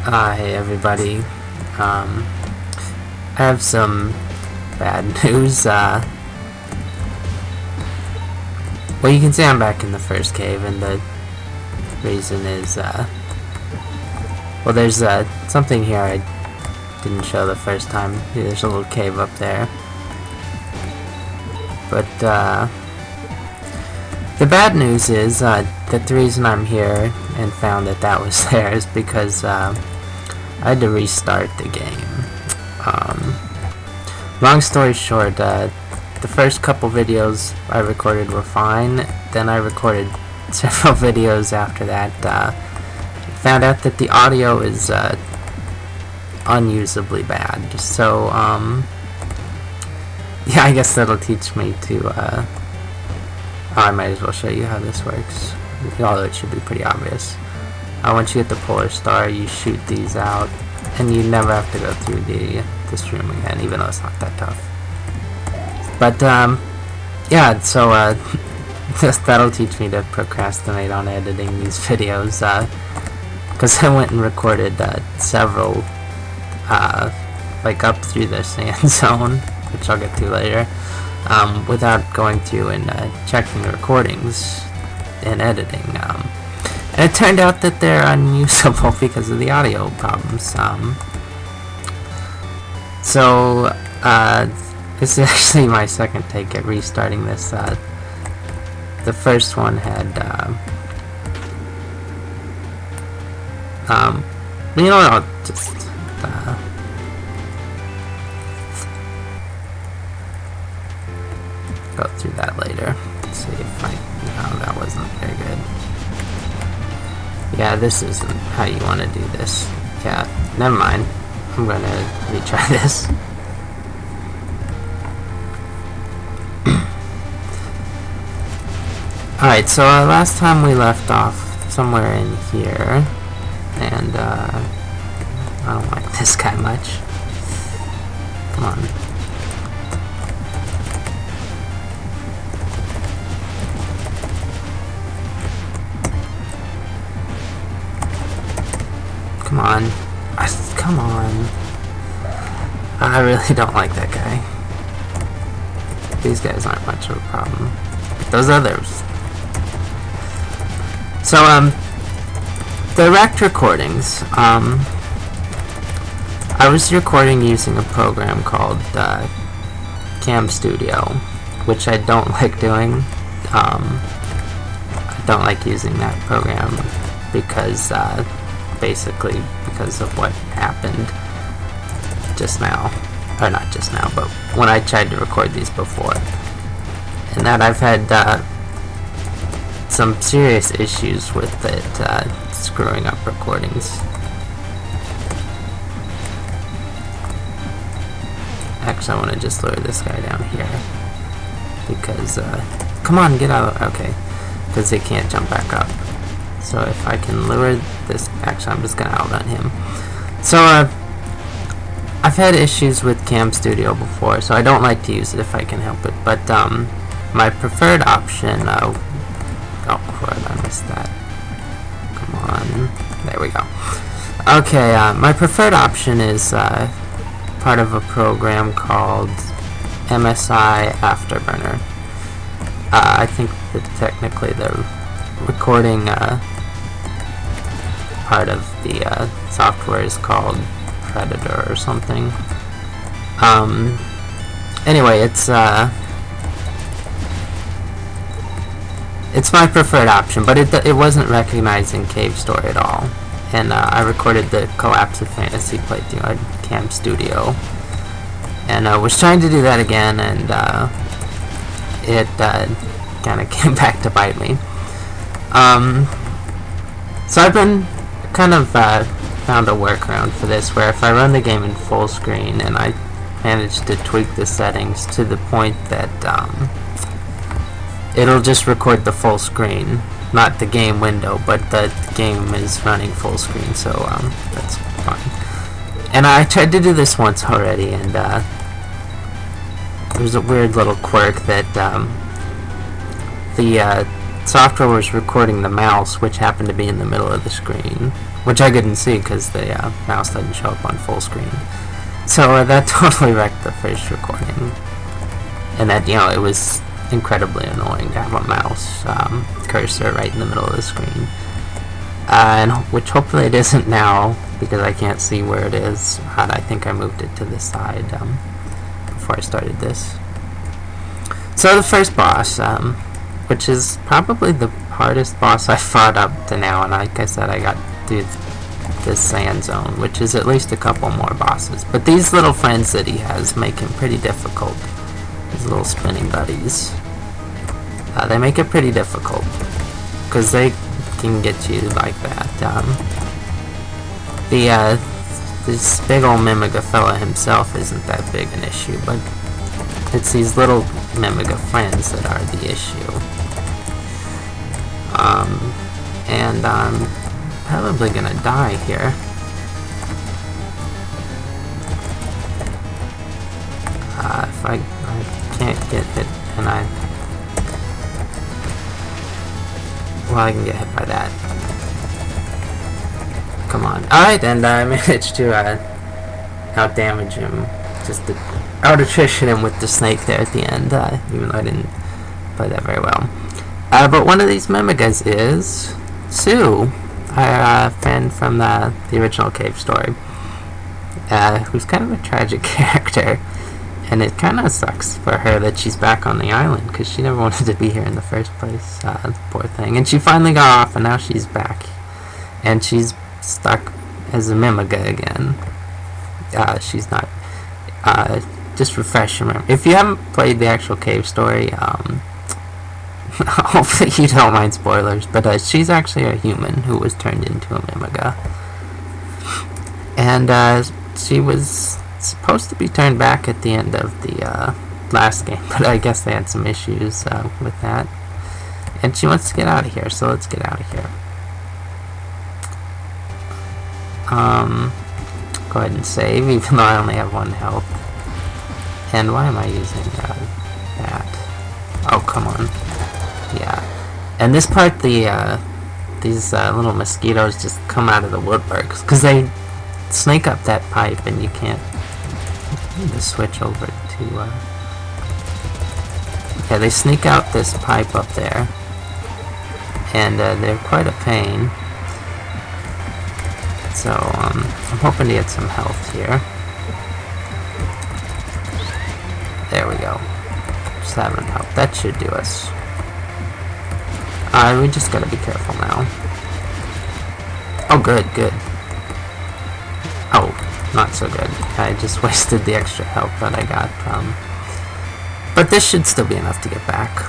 Hi everybody. I have some bad news. Well, you can see I'm back in the first cave, and the reason is, well, there's something here I didn't show the first time. There's a little cave up there. But, the bad news is, that the reason I'm here and found that that was there is because, I had to restart the game. Long story short, the first couple videos I recorded were fine. Then I recorded several videos after that. Found out that the audio is unusably bad. So, yeah, I guess that'll teach me to, I might as well show you how this works. Although it should be pretty obvious. Once you get the polar star, you shoot these out, and you never have to go through this room again, even though it's not that tough. But, yeah, so, that'll teach me to procrastinate on editing these videos, because I went and recorded, several, like up through the sand zone, which I'll get to later, without going through and, checking the recordings and editing, and it turned out that they're unusable because of the audio problems. So, this is actually my second take at restarting this. The first one had, you know what, I'll just, go through that later. Let's see if I, no, that wasn't very good. Yeah, this isn't how you want to do this. Yeah, never mind. I'm gonna retry this. Alright, so last time we left off somewhere in here, and I don't like this guy much. Come on. Come on. Come on. I really don't like that guy. These guys aren't much of a problem. Those others. So, the wrecked recordings, I was recording using a program called, Cam Studio, which I don't like doing. I don't like using that program because, basically because of what happened just now, or not just now, but when I tried to record these before, and that I've had some serious issues with it screwing up recordings. Actually, I want to just lure this guy down here because come on, get out. Okay, because they can't jump back up. So if I can lure this, actually I'm just gonna outrun him. So I've had issues with Cam Studio before, so I don't like to use it if I can help it. But my preferred option, oh crud, I missed that. Come on, there we go. Okay, my preferred option is part of a program called MSI Afterburner. I think that technically the recording part of the software is called Predator or something. Anyway, it's my preferred option, but it wasn't recognizing Cave Story at all. And I recorded the Collapse of Fantasy playthrough on Cam Studio, and I was trying to do that again, and it kind of came back to bite me. So I've been kind of found a workaround for this, where if I run the game in full screen and I manage to tweak the settings to the point that it'll just record the full screen, not the game window, but the game is running full screen, so that's fine. And I tried to do this once already, and there's a weird little quirk that the software was recording the mouse, which happened to be in the middle of the screen, which I couldn't see because the mouse didn't show up on full screen. So that totally wrecked the first recording. And that, it was incredibly annoying to have a mouse cursor right in the middle of the screen. And which hopefully it isn't now, because I can't see where it is. And I think I moved it to the side before I started this. So the first boss, which is probably the hardest boss I've fought up to now, and like I said, I got through this sand zone, which is at least a couple more bosses. But these little friends that he has make him pretty difficult. These little spinning buddies. They make it pretty difficult, because they can get you like that. This big old Mimiga fella himself isn't that big an issue, but it's these little Mimiga friends that are the issue. And I'm probably gonna die here. If I can't get hit, and well, I can get hit by that. Come on. Alright, and I managed to out-damage him. Just to out-attrition him with the snake there at the end, even though I didn't play that very well. But one of these Mimigas is Sue, our friend from the original cave story, who's kind of a tragic character. And it kind of sucks for her that she's back on the island, because she never wanted to be here in the first place, poor thing. And she finally got off, and now she's back. And she's stuck as a Mimiga again. She's not, just refresh your memory. If you haven't played the actual cave story, hopefully you don't mind spoilers, but she's actually a human who was turned into a Mimiga. And she was supposed to be turned back at the end of the last game, but I guess they had some issues with that. And she wants to get out of here, so let's get out of here. Go ahead and save, even though I only have 1 health. And why am I using that? Oh, come on. Yeah. And this part, these little mosquitoes just come out of the woodworks, because they snake up that pipe, and you can't just switch over to yeah, they sneak out this pipe up there, and they're quite a pain. So I'm hoping to get some health here. There we go. 7 health. That should do us. We just gotta be careful now. Oh, good. Oh, not so good. I just wasted the extra health that I got. But this should still be enough to get back.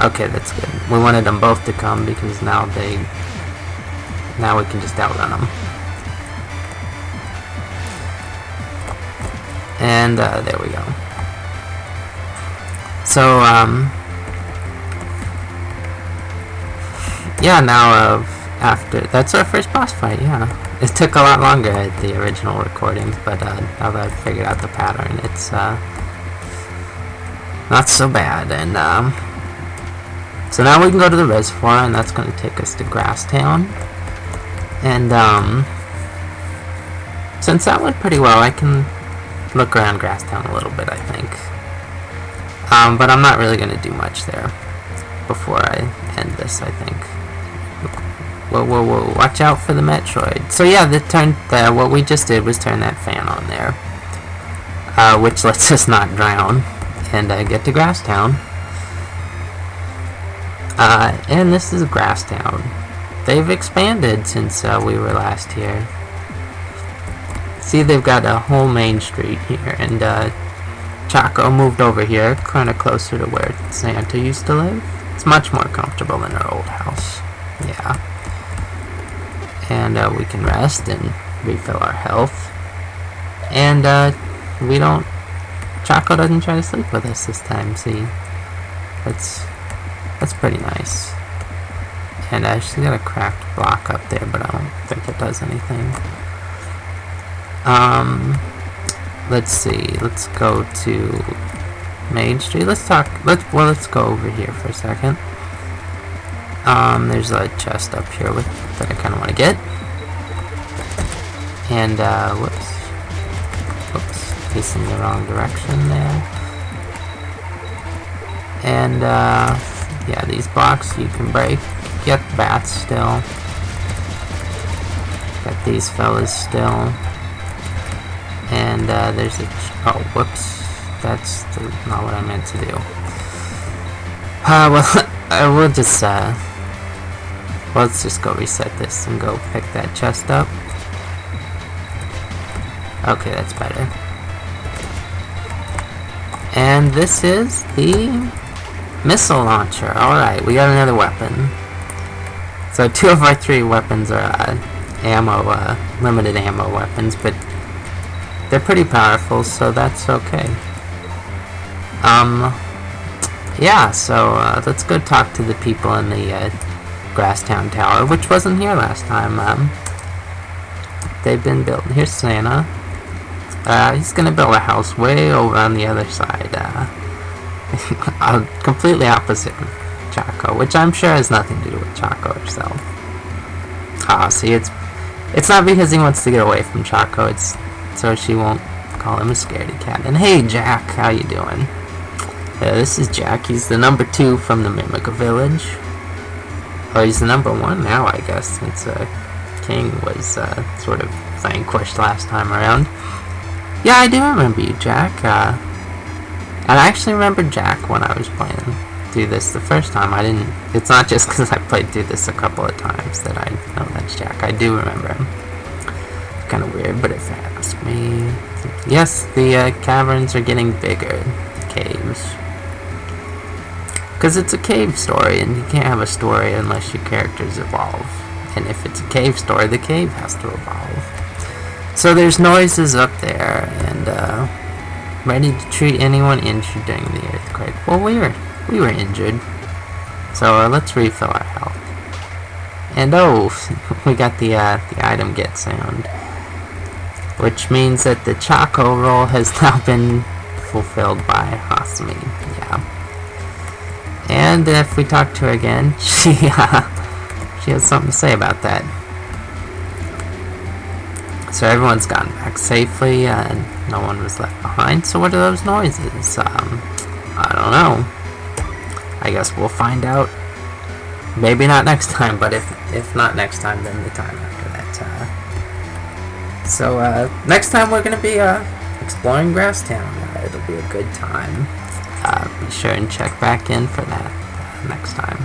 Okay, that's good. We wanted them both to come because now we can just outrun them. And there we go. So yeah, now after that's our first boss fight. Yeah, it took a lot longer at the original recordings, but now that I've figured out the pattern, it's not so bad. And so now we can go to the reservoir, and that's going to take us to Grasstown. And since that went pretty well, I can look around Grasstown a little bit, I think. But I'm not really going to do much there before I end this, I think. Whoa, watch out for the Metroid. So yeah, what we just did was turn that fan on there, which lets us not drown, and get to Grasstown. And this is Grasstown. They've expanded since we were last here. See, they've got a whole main street here, and Chaco moved over here, kind of closer to where Santa used to live. It's much more comfortable than our old house. Yeah. And we can rest and refill our health. And Chaco doesn't try to sleep with us this time, see? That's pretty nice. And she's got a cracked block up there, but I don't think it does anything. Let's see. Let's go to Main Street. Let's go over here for a second. There's a chest up here that I kind of want to get. And, whoops, facing the wrong direction there. And, yeah, these blocks you can break. Get bats still. Got these fellas still. And, there's a... oh, whoops. That's not what I meant to do. Well, we'll just, let's just go reset this and go pick that chest up. Okay, that's better. And this is the missile launcher. Alright, we got another weapon. So 2 of our 3 weapons are limited ammo weapons, but they're pretty powerful, so that's okay. Yeah, so let's go talk to the people in the Grasstown Tower, which wasn't here last time. They've been built. Here's Santa. He's gonna build a house way over on the other side, completely opposite of Choco, which I'm sure has nothing to do with Choco herself. See, it's not because he wants to get away from Choco, it's so she won't call him a scaredy cat. And hey, Jack, how you doing? This is Jack. He's the number 2 from the Mimica Village. Oh, he's the number 1 now, I guess, since King was sort of vanquished last time around. Yeah, I do remember you, Jack. And I actually remember Jack when I was playing through this the first time. I didn't... It's not just because I played through this a couple of times that I know that's Jack. I do remember him. It's kind of weird, but if you ask me... Yes, the caverns are getting bigger. Caves. Because it's a cave story, and you can't have a story unless your characters evolve. And if it's a cave story, the cave has to evolve. So there's noises up there, and ready to treat anyone injured during the earthquake. Well, we were injured, so let's refill our health. And oh, we got the item get sound, which means that the Choco role has now been fulfilled by Hasumi. Yeah. And if we talk to her again, she has something to say about that. So everyone's gotten back safely, and no one was left behind. So what are those noises? I don't know. I guess we'll find out. Maybe not next time, but if not next time, then the time after that. So next time we're gonna be exploring Grasstown. It'll be a good time. Be sure and check back in for that next time.